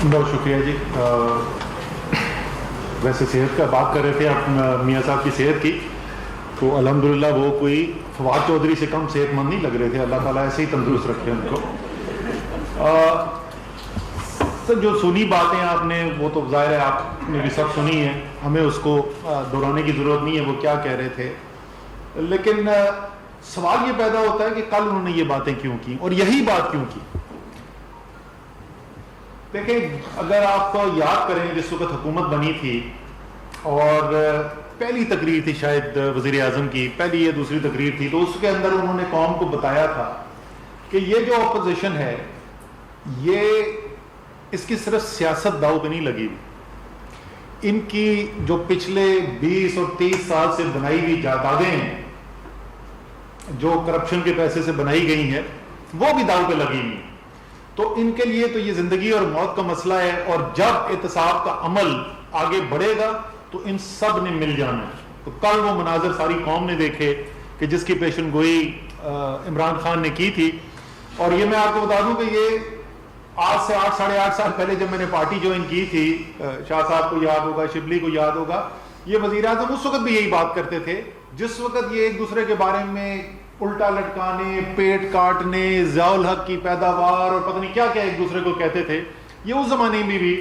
بہت شکریہ جی. ویسے صحت کا بات کر رہے تھے آپ میاں صاحب کی صحت کی, تو الحمدللہ وہ کوئی فواد چودھری سے کم صحت مند نہیں لگ رہے تھے. اللہ تعالیٰ ایسے ہی تندرست رکھے ان کو. سر جو سنی باتیں آپ نے وہ تو ظاہر ہے آپ نے بھی سب سنی ہے, ہمیں اس کو دہرانے کی ضرورت نہیں ہے وہ کیا کہہ رہے تھے. لیکن سوال یہ پیدا ہوتا ہے کہ کل انہوں نے یہ باتیں کیوں کی اور یہی بات کیوں کی. دیکھیں اگر آپ کو یاد کریں جس وقت حکومت بنی تھی اور پہلی تقریر تھی شاید وزیر اعظم کی, پہلی یا دوسری تقریر تھی, تو اس کے اندر انہوں نے قوم کو بتایا تھا کہ یہ جو اپوزیشن ہے یہ اس کی صرف سیاست داؤ پہ نہیں لگی ہوئی, ان کی جو پچھلے 20 اور 30 سال سے بنائی ہوئی جائیدادیں ہیں جو کرپشن کے پیسے سے بنائی گئی ہیں وہ بھی داؤ پہ لگی ہوئی. تو ان کے لیے تو یہ زندگی اور موت کا مسئلہ ہے, اور جب احتساب کا عمل آگے بڑھے گا تو ان سب نے مل جانا ہے. تو کل وہ مناظر ساری قوم نے دیکھے کہ جس کی پیشن گوئی عمران خان نے کی تھی. اور یہ میں آپ کو بتا دوں کہ یہ آج سے 8-8.5 سال پہلے جب میں نے پارٹی جوائن کی تھی, شاہ صاحب کو یاد ہوگا, شبلی کو یاد ہوگا, یہ وزیر اعظم اس وقت بھی یہی بات کرتے تھے جس وقت یہ ایک دوسرے کے بارے میں الٹا لٹکانے, پیٹ کاٹنے, ضیاء الحق کی پیداوار اور پتہ نہیں کیا کیا ایک دوسرے کو کہتے تھے. یہ اس زمانے میں بھی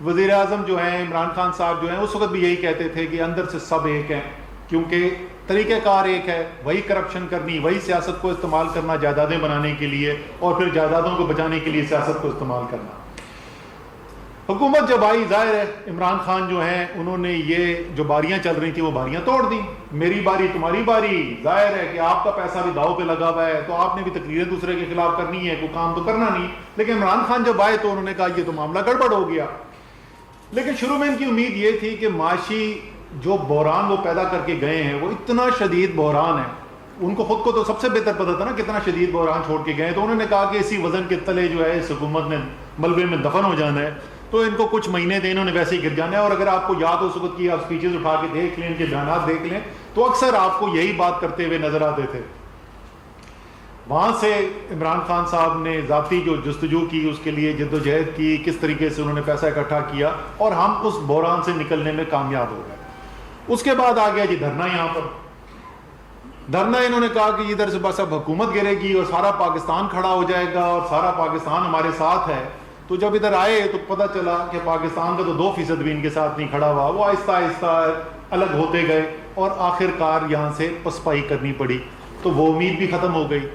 وزیر اعظم جو ہیں عمران خان صاحب جو ہیں اس وقت بھی یہی کہتے تھے کہ اندر سے سب ایک ہیں, کیونکہ طریقہ کار ایک ہے, وہی کرپشن کرنی, وہی سیاست کو استعمال کرنا جائیدادیں بنانے کے لیے اور پھر جائیدادوں کو بچانے کے لیے سیاست کو استعمال کرنا. حکومت جب آئی ظاہر ہے عمران خان جو ہیں انہوں نے یہ جو باریاں چل رہی تھیں وہ باریاں توڑ دیں. میری باری تمہاری باری, ظاہر ہے کہ آپ کا پیسہ بھی داؤ پہ لگا ہوا ہے تو آپ نے بھی تقریریں دوسرے کے خلاف کرنی ہے, کوئی کام تو کرنا نہیں. لیکن عمران خان جب آئے تو انہوں نے کہا یہ تو معاملہ گڑبڑ ہو گیا. لیکن شروع میں ان کی امید یہ تھی کہ معاشی جو بحران وہ پیدا کر کے گئے ہیں وہ اتنا شدید بحران ہے, ان کو خود کو تو سب سے بہتر پتہ تھا نا کتنا شدید بحران چھوڑ کے گئے, تو انہوں نے کہا کہ اسی وزن کے تلے جو ہے اس حکومت نے ملبے میں دفن ہو جانا ہے, تو ان کو کچھ مہینے دے, انہوں نے ویسے ہی گر جانا ہے. اور اگر آپ کو یاد ہو سکت کی آپ سپیچز اٹھا کے دیکھ لیں, ان کے بیانات دیکھ لیں, تو اکثر آپ کو یہی بات کرتے ہوئے نظر آتے تھے. وہاں سے عمران خان صاحب نے ذاتی جو جستجو کی, اس کے لیے جد و جہد کی, کس طریقے سے انہوں نے پیسہ اکٹھا کیا اور ہم اس بحران سے نکلنے میں کامیاب ہو گئے. اس کے بعد آ گیا جی دھرنا. یہاں پر دھرنا انہوں نے کہا کہ ادھر سے بس اب حکومت گرے گی اور سارا پاکستان کھڑا ہو جائے گا اور سارا پاکستان ہمارے ساتھ ہے. تو جب ادھر آئے تو پتہ چلا کہ پاکستان کا تو 2% بھی ان کے ساتھ نہیں کھڑا ہوا, وہ آہستہ آہستہ الگ ہوتے گئے اور آخر کار یہاں سے پسپائی کرنی پڑی. تو وہ امید بھی ختم ہو گئی.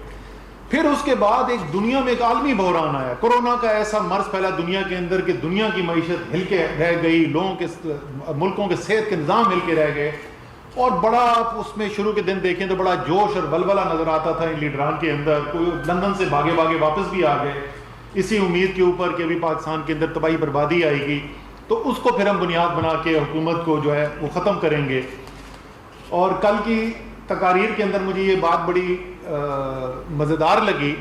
پھر اس کے بعد ایک دنیا میں ایک عالمی بحران آیا, کورونا کا ایسا مرض پھیلا دنیا کے اندر کہ دنیا کی معیشت ہل کے رہ گئی, لوگوں کے ملکوں کے صحت کے نظام ہل کے رہ گئے. اور بڑا اس میں شروع کے دن دیکھیں تو بڑا جوش اور ولولہ نظر آتا تھا ان لیڈران کے اندر. کوئی لندن سے بھاگے بھاگے واپس بھی آ گئے اسی امید کے اوپر کہ ابھی پاکستان کے اندر تباہی بربادی آئے گی تو اس کو پھر ہم بنیاد بنا کے حکومت کو جو ہے وہ ختم کریں گے. اور کل کی تقاریر کے اندر مجھے یہ بات بڑی مزیدار لگی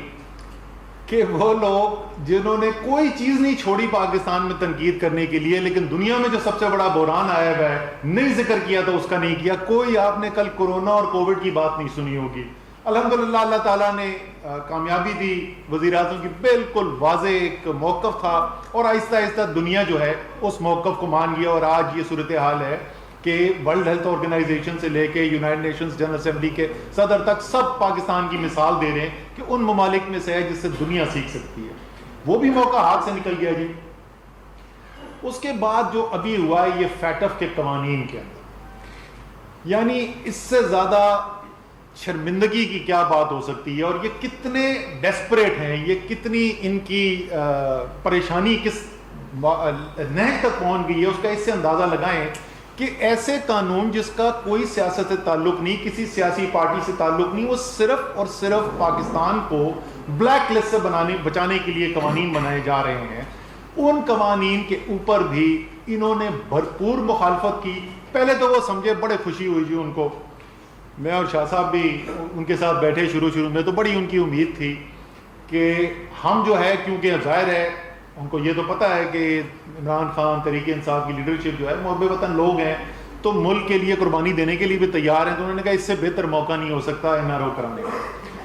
کہ وہ لوگ جنہوں نے کوئی چیز نہیں چھوڑی پاکستان میں تنقید کرنے کے لیے, لیکن دنیا میں جو سب سے بڑا بحران آیا ہوا ہے نہیں ذکر کیا تو اس کا نہیں کیا. کوئی آپ نے کل کورونا اور کووڈ کی بات نہیں سنی ہوگی. الحمدللہ اللہ تعالیٰ نے کامیابی دی, وزیر اعظم کی بالکل واضح ایک موقف تھا اور آہستہ آہستہ دنیا جو ہے اس موقف کو مان گیا. اور آج یہ صورتحال ہے کہ ورلڈ ہیلتھ آرگنائزیشن سے لے کے یونائٹڈ نیشنز جنرل اسمبلی کے صدر تک سب پاکستان کی مثال دے رہے ہیں کہ ان ممالک میں سے ہے جس سے دنیا سیکھ سکتی ہے. وہ بھی موقع ہاتھ سے نکل گیا جی. اس کے بعد جو ابھی ہوا ہے یہ فیٹف کے قوانین کے اندر, یعنی اس سے زیادہ شرمندگی کی کیا بات ہو سکتی ہے, اور یہ کتنے ڈیسپریٹ ہیں, یہ کتنی ان کی پریشانی کس نہج تک پہنچ گئی ہے, اس کا اس سے اندازہ لگائیں کہ ایسے قانون جس کا کوئی سیاست سے تعلق نہیں, کسی سیاسی پارٹی سے تعلق نہیں, وہ صرف اور صرف پاکستان کو بلیک لسٹ سے بچانے کے لیے قوانین بنائے جا رہے ہیں. ان قوانین کے اوپر بھی انہوں نے بھرپور مخالفت کی. پہلے تو وہ سمجھے بڑے خوشی ہوئی جی ان کو, میں اور شاہ صاحب بھی ان کے ساتھ بیٹھے شروع میں تو بڑی ان کی امید تھی کہ ہم جو ہے, کیونکہ ظاہر ہے ان کو یہ تو پتہ ہے کہ عمران خان تحریک انصاف کی لیڈرشپ جو ہے محب وطن لوگ ہیں تو ملک کے لیے قربانی دینے کے لیے بھی تیار ہیں. تو انہوں نے کہا اس سے بہتر موقع نہیں ہو سکتا NRO کرانے کا.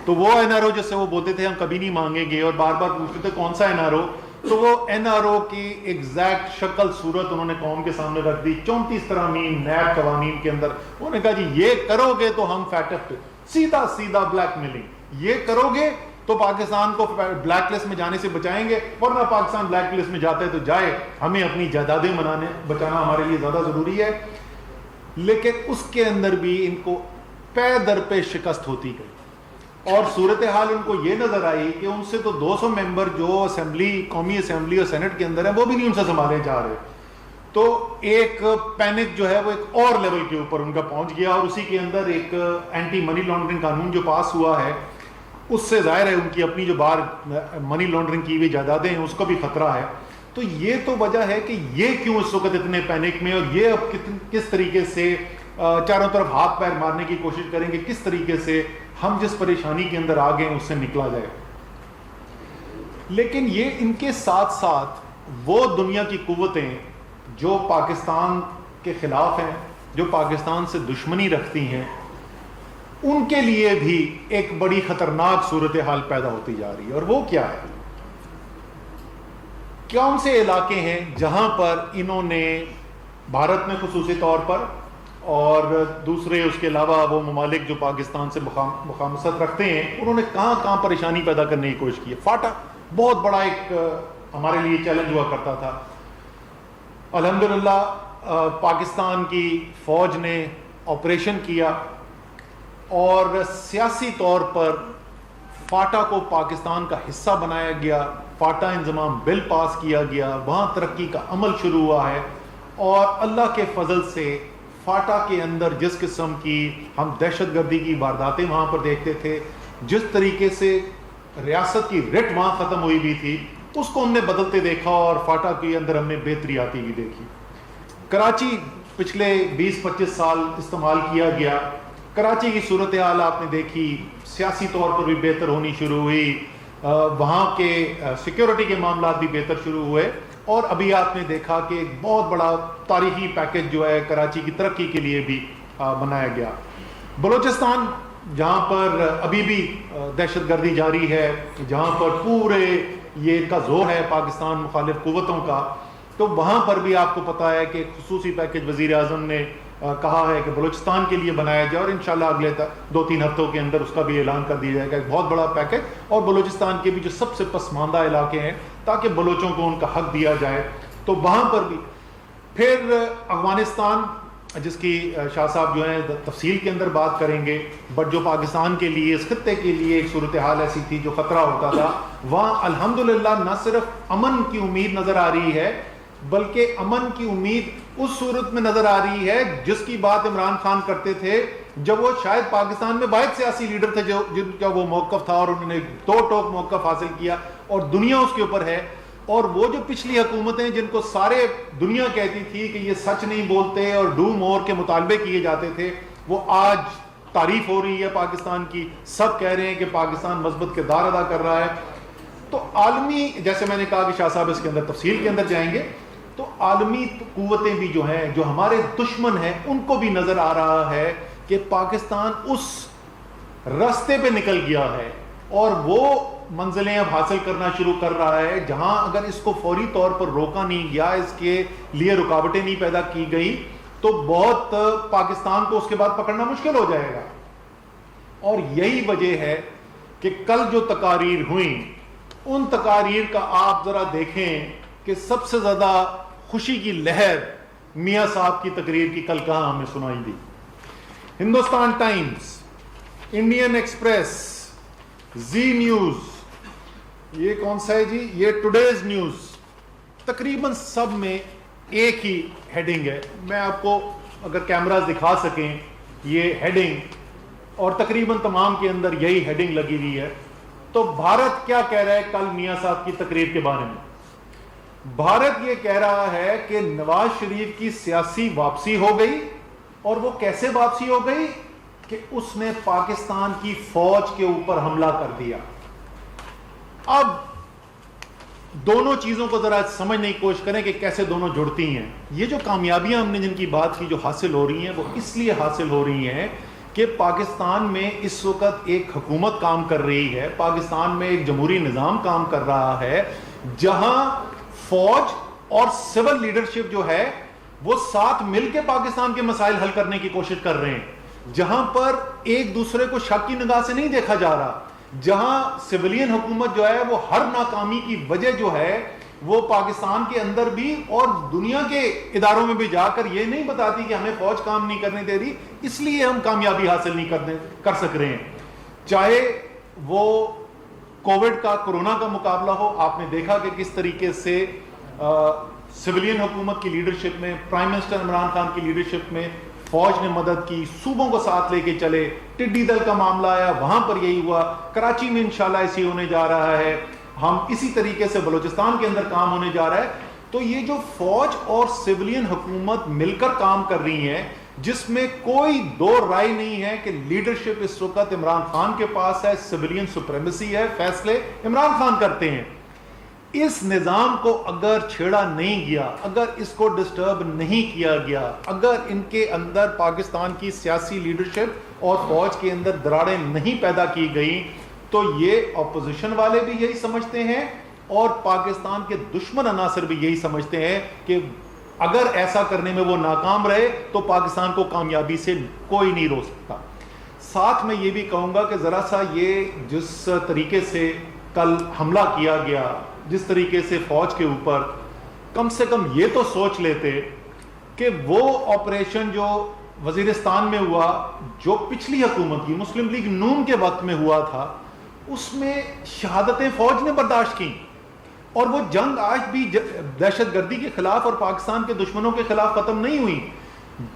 تو وہ NRO جس سے وہ بولتے تھے ہم کبھی نہیں مانگیں گے, اور بار بار پوچھتے تھے کون سا NRO, تو وہ این آر او کی ایگزیکٹ شکل صورت انہوں نے قوم کے سامنے رکھ دی 34 ترامیم نیب قوانین کے اندر. انہوں نے کہا جی یہ کرو گے تو ہم فیٹف پہ سیدھا سیدھا بلیک میلنگ، یہ کرو گے تو پاکستان کو بلیک لسٹ میں جانے سے بچائیں گے، ورنہ پاکستان بلیک لسٹ میں جاتا ہے تو جائے، ہمیں اپنی جائیدادیں بچانا ہمارے لیے زیادہ ضروری ہے. لیکن اس کے اندر بھی ان کو پے در پہ شکست ہوتی گئی، اور صورتحال ان کو یہ نظر آئی کہ ان سے تو 200 ممبر جو اسمبلی، قومی اسمبلی اور سینٹ کے اندر ہیں، وہ بھی نہیں ان سے سنبھالے جا رہے. تو ایک پینک جو ہے وہ ایک اور لیول کے اوپر ان کا پہنچ گیا، اور اسی کے اندر ایک اینٹی منی لانڈرنگ قانون جو پاس ہوا ہے، اس سے ظاہر ہے ان کی اپنی جو باہر منی لانڈرنگ کی ہوئی جائیدادیں ہیں اس کا بھی خطرہ ہے. تو یہ تو وجہ ہے کہ یہ کیوں اس وقت اتنے پینک میں، اور یہ اب کس طریقے سے چاروں طرف ہاتھ پیر مارنے کی کوشش کریں گے کس طریقے سے ہم جس پریشانی کے اندر آ گئے ہیں اس سے نکلا جائے. لیکن یہ ان کے ساتھ ساتھ وہ دنیا کی قوتیں جو پاکستان کے خلاف ہیں، جو پاکستان سے دشمنی رکھتی ہیں، ان کے لیے بھی ایک بڑی خطرناک صورتحال پیدا ہوتی جا رہی ہے. اور وہ کیا ہے؟ کون سے علاقے ہیں جہاں پر انہوں نے بھارت میں خصوصی طور پر اور دوسرے اس کے علاوہ وہ ممالک جو پاکستان سے مخامصت رکھتے ہیں، انہوں نے کہاں کہاں پریشانی پیدا کرنے کی کوشش کی ہے؟ فاٹا بہت بڑا ایک ہمارے لیے چیلنج ہوا کرتا تھا. الحمدللہ پاکستان کی فوج نے آپریشن کیا اور سیاسی طور پر فاٹا کو پاکستان کا حصہ بنایا گیا، فاٹا انضمام بل پاس کیا گیا، وہاں ترقی کا عمل شروع ہوا ہے. اور اللہ کے فضل سے فاٹا کے اندر جس قسم کی ہم دہشت گردی کی وارداتیں وہاں پر دیکھتے تھے، جس طریقے سے ریاست کی رٹ وہاں ختم ہوئی بھی تھی، اس کو ہم نے بدلتے دیکھا، اور فاٹا کے اندر ہم نے بہتری آتی بھی دیکھی. کراچی پچھلے 20-25 سال استعمال کیا گیا، کراچی کی صورتحال آپ نے دیکھی، سیاسی طور پر بھی بہتر ہونی شروع ہوئی، وہاں کے سیکیورٹی کے معاملات بھی بہتر شروع ہوئے، اور ابھی آپ نے دیکھا کہ ایک بہت بڑا تاریخی پیکج جو ہے کراچی کی ترقی کے لیے بھی بنایا گیا. بلوچستان جہاں پر ابھی بھی دہشت گردی جاری ہے، جہاں پر پورے یہ کا زور ہے پاکستان مخالف قوتوں کا، تو وہاں پر بھی آپ کو پتا ہے کہ خصوصی پیکج وزیر اعظم نے کہا ہے کہ بلوچستان کے لیے بنایا جائے، اور انشاءاللہ اگلے 2-3 ہفتوں کے اندر اس کا بھی اعلان کر دیا جائے گا. ایک بہت بڑا پیکج، اور بلوچستان کے بھی جو سب سے پسماندہ علاقے ہیں تاکہ بلوچوں کو ان کا حق دیا جائے، تو وہاں پر بھی. پھر افغانستان جس کی شاہ صاحب جو ہیں تفصیل کے اندر بات کریں گے، بٹ جو پاکستان کے لیے اس خطے کے لیے ایک صورتحال ایسی تھی جو خطرہ ہوتا تھا، وہاں الحمدللہ نہ صرف امن کی امید نظر آ رہی ہے، بلکہ امن کی امید اس صورت میں نظر آ رہی ہے جس کی بات عمران خان کرتے تھے جب وہ شاید پاکستان میں واحد سیاسی لیڈر تھے جن کا وہ موقف تھا، اور انہوں نے دو ٹوک موقف حاصل کیا اور دنیا اس کے اوپر ہے. اور وہ جو پچھلی حکومتیں جن کو سارے دنیا کہتی تھی کہ یہ سچ نہیں بولتے اور ڈو مور کے مطالبے کیے جاتے تھے، وہ آج تعریف ہو رہی ہے پاکستان کی، سب کہہ رہے ہیں کہ پاکستان مثبت کردار ادا کر رہا ہے. تو عالمی، جیسے میں نے کہا کہ شاہ صاحب اس کے اندر تفصیل کے اندر جائیں گے، تو عالمی قوتیں بھی جو ہیں جو ہمارے دشمن ہیں ان کو بھی نظر آ رہا ہے کہ پاکستان اس راستے پہ نکل گیا ہے اور وہ منزلیں اب حاصل کرنا شروع کر رہا ہے جہاں اگر اس کو فوری طور پر روکا نہیں گیا، اس کے لیے رکاوٹیں نہیں پیدا کی گئی، تو بہت پاکستان کو اس کے بعد پکڑنا مشکل ہو جائے گا. اور یہی وجہ ہے کہ کل جو تقاریر ہوئیں ان تقاریر کا آپ ذرا دیکھیں کہ سب سے زیادہ خوشی کی لہر میاں صاحب کی تقریر کی کل کہاں ہمیں سنائی دی. ہندوستان ٹائمز، انڈین ایکسپریس، زی نیوز، یہ کون سا ہے جی، یہ ٹوڈیز نیوز، تقریباً سب میں ایک ہی ہیڈنگ ہے. میں آپ کو اگر کیمراز دکھا سکیں یہ ہیڈنگ، اور تقریباً تمام کے اندر یہی ہیڈنگ لگی ہوئی ہے. تو بھارت کیا کہہ رہا ہے کل میاں صاحب کی تقریر کے بارے میں؟ بھارت یہ کہہ رہا ہے کہ نواز شریف کی سیاسی واپسی ہو گئی. اور وہ کیسے واپسی ہو گئی؟ کہ اس نے پاکستان کی فوج کے اوپر حملہ کر دیا. اب دونوں چیزوں کو ذرا سمجھنے کی کوشش کریں کہ کیسے دونوں جڑتی ہیں. یہ جو کامیابیاں ہم نے جن کی بات کی جو حاصل ہو رہی ہیں وہ اس لیے حاصل ہو رہی ہیں کہ پاکستان میں اس وقت ایک حکومت کام کر رہی ہے، پاکستان میں ایک جمہوری نظام کام کر رہا ہے جہاں فوج اور سول لیڈرشپ جو ہے وہ ساتھ مل کے پاکستان کے مسائل حل کرنے کی کوشش کر رہے ہیں، جہاں پر ایک دوسرے کو شک کی نگاہ سے نہیں دیکھا جا رہا، جہاں سویلین حکومت جو ہے وہ ہر ناکامی کی وجہ جو ہے وہ پاکستان کے اندر بھی اور دنیا کے اداروں میں بھی جا کر یہ نہیں بتاتی کہ ہمیں فوج کام نہیں کرنے دے رہی، اس لیے ہم کامیابی حاصل نہیں کر سک رہے ہیں۔ چاہے وہ کووڈ کا، کورونا کا مقابلہ ہو، آپ نے دیکھا کہ کس طریقے سے سویلین حکومت کی لیڈرشپ میں، پرائم منسٹر عمران خان کی لیڈرشپ میں فوج نے مدد کی، صوبوں کو ساتھ لے کے چلے، ٹڈی دل کا معاملہ آیا وہاں پر یہی ہوا، کراچی میں انشاءاللہ ایسی ہونے جا رہا ہے، ہم اسی طریقے سے بلوچستان کے اندر کام ہونے جا رہا ہے۔ تو یہ جو فوج اور سویلین حکومت مل کر کام کر رہی ہیں، جس میں کوئی دو رائے نہیں ہے کہ لیڈرشپ اس وقت عمران خان کے پاس ہے، سویلین سپریمیسی ہے، فیصلے عمران خان کرتے ہیں، اس نظام کو اگر چھیڑا نہیں گیا، اگر اس کو ڈسٹرب نہیں کیا گیا، اگر ان کے اندر پاکستان کی سیاسی لیڈرشپ اور فوج کے اندر دراڑیں نہیں پیدا کی گئیں، تو یہ اپوزیشن والے بھی یہی سمجھتے ہیں اور پاکستان کے دشمن عناصر بھی یہی سمجھتے ہیں کہ اگر ایسا کرنے میں وہ ناکام رہے تو پاکستان کو کامیابی سے کوئی نہیں روک سکتا۔ ساتھ میں یہ بھی کہوں گا کہ ذرا سا یہ جس طریقے سے کل حملہ کیا گیا، جس طریقے سے فوج کے اوپر، کم سے کم یہ تو سوچ لیتے کہ وہ آپریشن جو وزیرستان میں ہوا، جو پچھلی حکومت کی مسلم لیگ نون کے وقت میں ہوا تھا، اس میں شہادتیں فوج نے برداشت کی، اور وہ جنگ آج بھی دہشت گردی کے خلاف اور پاکستان کے دشمنوں کے خلاف ختم نہیں ہوئی۔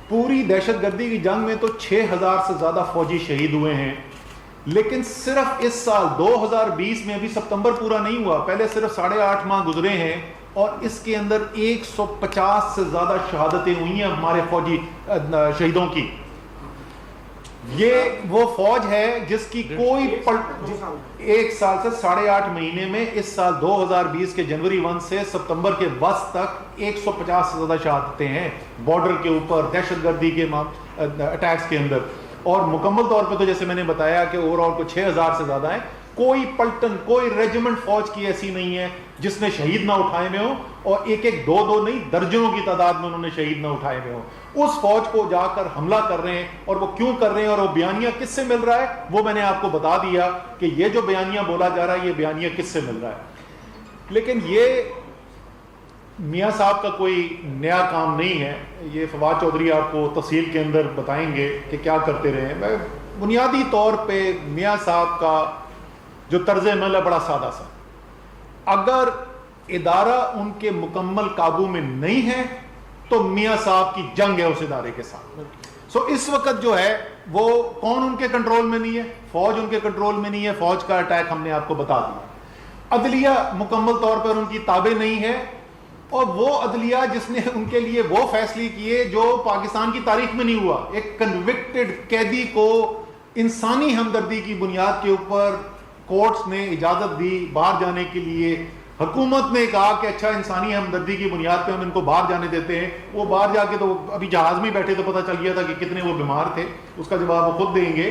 پوری دہشت گردی کی جنگ میں تو 6000 سے زیادہ فوجی شہید ہوئے ہیں، لیکن صرف اس سال 2020 میں ابھی ستمبر پورا نہیں ہوا، پہلے صرف 8.5 ماہ گزرے ہیں، اور اس کے اندر 150 سے زیادہ شہادتیں ہوئی ہیں ہمارے فوجی شہیدوں کی۔ یہ وہ فوج ہے جس کی کوئی ایک سال سے 8.5 مہینے میں، اس سال 2020 کے جنوری 1 سے ستمبر کے وسط تک 150 سے زیادہ شہادتیں ہیں بارڈر کے اوپر دہشت گردی کے اٹیکس کے اندر، اور مکمل طور پہ تو جیسے میں نے بتایا کہ اوور آل کو 6000 سے زیادہ ہیں۔ کوئی پلٹن، کوئی ریجیمنٹ فوج کی ایسی نہیں ہے جس نے شہید نہ اٹھائے میں ہوں، اور ایک دو نہیں درجنوں کی تعداد میں انہوں نے شہید نہ اٹھائے میں ہوں۔ اس فوج کو جا کر حملہ کر رہے ہیں، اور وہ کیوں کر رہے ہیں اور وہ بیانیہ کس سے مل رہا ہے وہ میں نے آپ کو بتا دیا کہ یہ جو بیانیہ بولا جا رہا ہے یہ بیانیہ کس سے مل رہا ہے۔ لیکن یہ میاں صاحب کا کوئی نیا کام نہیں ہے، یہ فواد چودھری آپ کو تفصیل کے اندر بتائیں گے کہ کیا کرتے رہے ہیں۔ میں بنیادی طور پہ میاں صاحب کا جو طرز عمل ہے بڑا سادہ سا، اگر ادارہ ان کے مکمل قابو میں نہیں ہے تو میاں صاحب کی جنگ ہے اس ادارے کے ساتھ۔ اس وقت جو ہے وہ کون ان کے کنٹرول میں نہیں ہے؟ فوج ان کے کنٹرول میں نہیں ہے، فوج کا اٹیک ہم نے آپ کو بتا دیا۔ عدلیہ مکمل طور پر ان کی تابع نہیں ہے، اور وہ عدلیہ جس نے ان کے لیے وہ فیصلے کیے جو پاکستان کی تاریخ میں نہیں ہوا، ایک کنوکٹڈ قیدی کو انسانی ہمدردی کی بنیاد کے اوپر کورٹس نے اجازت دی باہر جانے کے لیے، حکومت نے کہا کہ اچھا انسانی ہمدردی کی بنیاد پہ ہم ان کو باہر جانے دیتے ہیں، وہ باہر جا کے تو ابھی جہاز میں بیٹھے تو پتہ چل گیا تھا کہ کتنے وہ بیمار تھے، اس کا جواب وہ خود دیں گے۔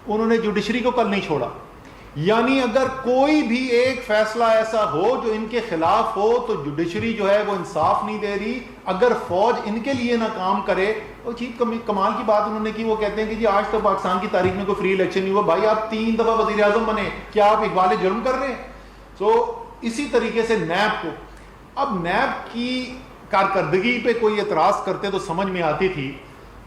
انہوں نے جوڈیشری کو کل نہیں چھوڑا، یعنی اگر کوئی بھی ایک فیصلہ ایسا ہو جو ان کے خلاف ہو تو جوڈیشری جو ہے وہ انصاف نہیں دے رہی۔ اگر فوج ان کے لیے نہ کام کرے، اور چیز کمال کی بات انہوں نے کی، وہ کہتے ہیں کہ جی آج تک پاکستان کی تاریخ میں کوئی فری الیکشن نہیں ہوا۔ بھائی آپ 3 دفعہ وزیر اعظم بنے، کیا آپ اقبال جرم کر رہے ہیں؟ اسی طریقے سے نیب کو، اب نیب کی کارکردگی پہ کوئی اعتراض کرتے تو سمجھ میں آتی تھی،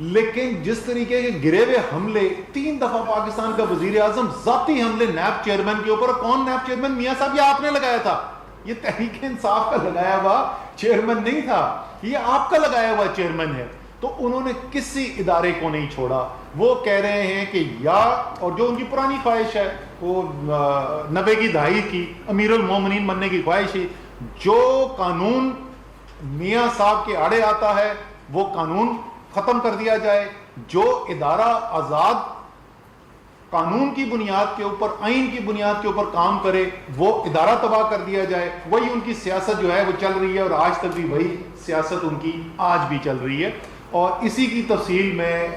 لیکن جس طریقے کے گرے ہوئے حملے، 3 دفعہ پاکستان کا وزیر اعظم ذاتی حملے نیب چیئرمین کے اوپر، کون نیب چیئرمین؟ میاں صاحب یہ آپ نے لگایا تھا، یہ تحریک انصاف کا لگایا ہوا چیئرمین نہیں تھا، یہ آپ کا لگایا ہوا چیئرمین ہے۔ تو انہوں نے کسی ادارے کو نہیں چھوڑا، وہ کہہ رہے ہیں کہ یا، اور جو ان کی پرانی خواہش ہے وہ 90 کی دہائی کی امیر المومنین بننے کی خواہش ہے، جو قانون میاں صاحب کے آڑے آتا ہے وہ قانون ختم کر دیا جائے، جو ادارہ آزاد قانون کی بنیاد کے اوپر، آئین کی بنیاد کے اوپر کام کرے وہ ادارہ تباہ کر دیا جائے۔ وہی ان کی سیاست جو ہے وہ چل رہی ہے، اور آج تک بھی وہی سیاست ان کی آج بھی چل رہی ہے۔ اور اسی کی تفصیل میں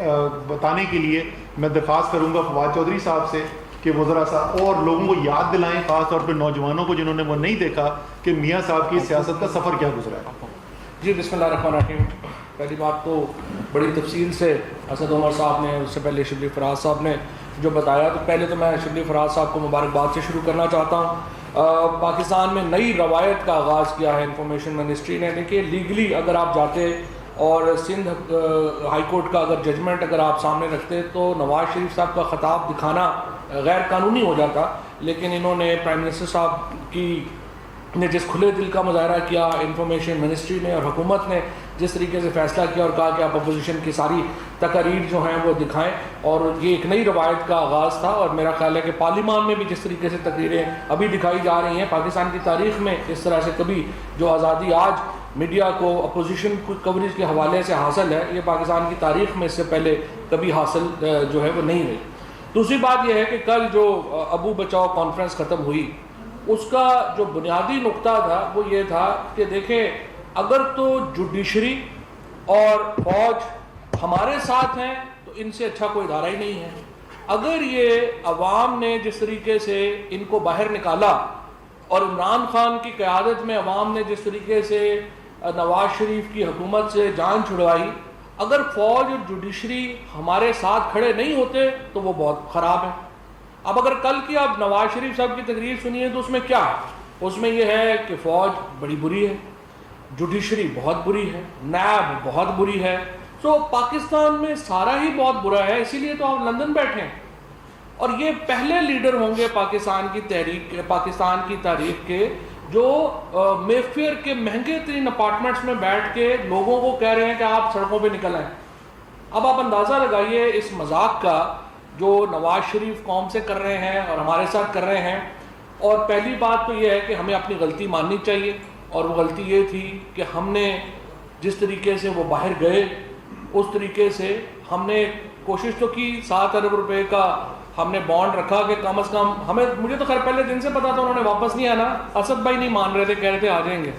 بتانے کے لیے میں درخواست کروں گا فواد چودھری صاحب سے کہ وہ ذرا سا اور لوگوں کو یاد دلائیں, خاص طور پہ نوجوانوں کو جنہوں نے وہ نہیں دیکھا کہ میاں صاحب کی سیاست کا سفر کیا گزرا ہے. جی بسم اللہ الرحمن الرحیم. پہلی بات تو بڑی تفصیل سے اسد عمر صاحب نے, اس سے پہلے شبلی فراز صاحب نے جو بتایا, تو پہلے تو میں شبلی فراز صاحب کو مبارکباد سے شروع کرنا چاہتا ہوں. پاکستان میں نئی روایت کا آغاز کیا ہے انفارمیشن منسٹری نے. دیکھیے لیگلی اگر آپ جاتے اور سندھ ہائی کورٹ کا اگر ججمنٹ اگر آپ سامنے رکھتے تو نواز شریف صاحب کا خطاب دکھانا غیر قانونی ہو جاتا, لیکن انہوں نے پرائم منسٹر صاحب کی نے جس کھلے دل کا مظاہرہ کیا, انفارمیشن منسٹری نے اور حکومت نے جس طریقے سے فیصلہ کیا اور کہا کہ آپ اپوزیشن کی ساری تقاریر جو ہیں وہ دکھائیں, اور یہ ایک نئی روایت کا آغاز تھا. اور میرا خیال ہے کہ پارلیمان میں بھی جس طریقے سے تقریریں ابھی دکھائی جا رہی ہیں, پاکستان کی تاریخ میں اس طرح سے کبھی جو آزادی آج میڈیا کو اپوزیشن کوریج کے حوالے سے حاصل ہے, یہ پاکستان کی تاریخ میں اس سے پہلے کبھی حاصل جو ہے وہ نہیں رہی. دوسری بات یہ ہے کہ کل جو ابو بچاؤ کانفرنس ختم ہوئی, اس کا جو بنیادی نقطہ تھا وہ یہ تھا کہ دیکھیں اگر تو جوڈیشری اور فوج ہمارے ساتھ ہیں تو ان سے اچھا کوئی ادارہ ہی نہیں ہے. اگر یہ عوام نے جس طریقے سے ان کو باہر نکالا اور عمران خان کی قیادت میں عوام نے جس طریقے سے نواز شریف کی حکومت سے جان چھڑوائی, اگر فوج اور جوڈیشری ہمارے ساتھ کھڑے نہیں ہوتے تو وہ بہت خراب ہے. اب اگر کل کی آپ نواز شریف صاحب کی تقریر سنیے تو اس میں کیا ہے, اس میں یہ ہے کہ فوج بڑی بری ہے, جوڈیشری بہت بری ہے, نیب بہت بری ہے. سو پاکستان میں سارا ہی بہت برا ہے, اسی لیے تو آپ لندن بیٹھے ہیں. اور یہ پہلے لیڈر ہوں گے پاکستان کی تاریخ کے جو مے فیئر کے مہنگے ترین اپارٹمنٹس میں بیٹھ کے لوگوں کو کہہ رہے ہیں کہ آپ سڑکوں پہ نکل آئیں. اب آپ اندازہ لگائیے اس مذاق کا جو نواز شریف قوم سے کر رہے ہیں اور ہمارے ساتھ کر رہے ہیں. اور پہلی بات تو یہ ہے کہ ہمیں اپنی غلطی ماننی چاہیے, اور وہ غلطی یہ تھی کہ ہم نے جس طریقے سے وہ باہر گئے اس طریقے سے ہم نے کوشش تو کی, 7 ارب روپے کا ہم نے بانڈ رکھا کہ کم از کم ہمیں, مجھے تو خیر پہلے دن سے پتا تھا انہوں نے واپس نہیں آنا, اسد بھائی نہیں مان رہے تھے, کہہ رہے تھے آ جائیں گے,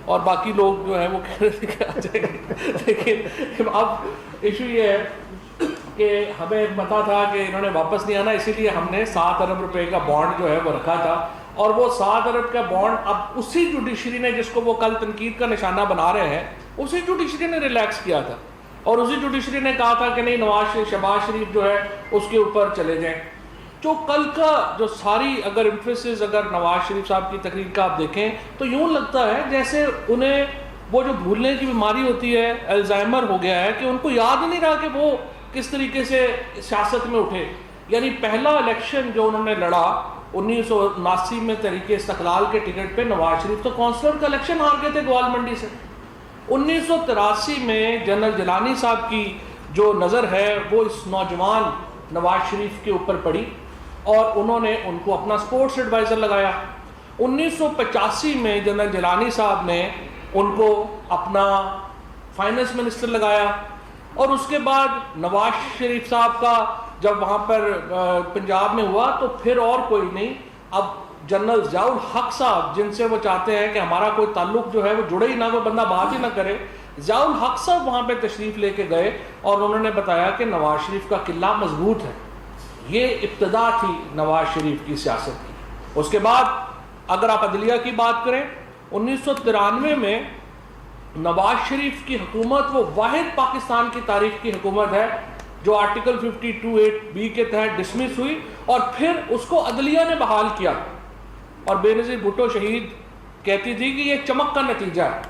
اور باقی لوگ جو ہیں وہ کہہ رہے تھے کہ آ جائیں گے. لیکن اب ایشو یہ ہے کہ ہمیں پتا تھا کہ انہوں نے واپس نہیں آنا, اسی لیے ہم نے 7 ارب روپے کا بانڈ جو ہے وہ رکھا تھا. اور وہ 7 ارب کا بانڈ اب اسی جوڈیشری نے جس کو وہ کل تنقید کا نشانہ بنا رہے ہیں, اسی جوڈیشری نے ریلیکس کیا تھا, اور اسی جوڈیشری نے کہا تھا کہ نہیں شہباز شریف جو ہے اس کے اوپر چلے جائیں. جو کل کا جو ساری اگر ایمفیسس اگر نواز شریف صاحب کی تقریر کا آپ دیکھیں تو یوں لگتا ہے جیسے انہیں وہ جو بھولنے کی بیماری ہوتی ہے, الزائمر ہو گیا ہے, کہ ان کو یاد ہی نہیں رہا کہ وہ کس طریقے سے سیاست میں اٹھے. یعنی پہلا الیکشن جو انہوں نے لڑا 1979 میں تحریک استقلال کے ٹکٹ پہ, نواز شریف تو کونسلر کا الیکشن ہار گئے تھے گوال منڈی سے. 1983 میں جنرل جیلانی صاحب کی جو نظر ہے وہ اس نوجوان نواز شریف کے اوپر پڑی اور انہوں نے ان کو اپنا سپورٹس ایڈوائزر لگایا. 1985 میں جنرل جیلانی صاحب نے ان کو اپنا فائنانس منسٹر لگایا, اور اس کے بعد نواز شریف صاحب کا جب وہاں پر پنجاب میں ہوا تو پھر اور کوئی نہیں, اب جنرل ضیاء الحق صاحب جن سے وہ چاہتے ہیں کہ ہمارا کوئی تعلق جو ہے وہ جڑے ہی نہ, کوئی بندہ بات ہی نہ کرے, ضیاء الحق صاحب وہاں پہ تشریف لے کے گئے اور انہوں نے بتایا کہ نواز شریف کا قلعہ مضبوط ہے. یہ ابتدا تھی نواز شریف کی سیاست کی. اس کے بعد اگر آپ عدلیہ کی بات کریں, 1993 میں نواز شریف کی حکومت وہ واحد پاکستان کی تاریخ کی حکومت ہے جو آرٹیکل 52(8)B کے تحت ڈسمس ہوئی, اور پھر اس کو عدلیہ نے بحال کیا. اور بے نظیر بھٹو شہید کہتی تھی کہ یہ چمک کا نتیجہ ہے.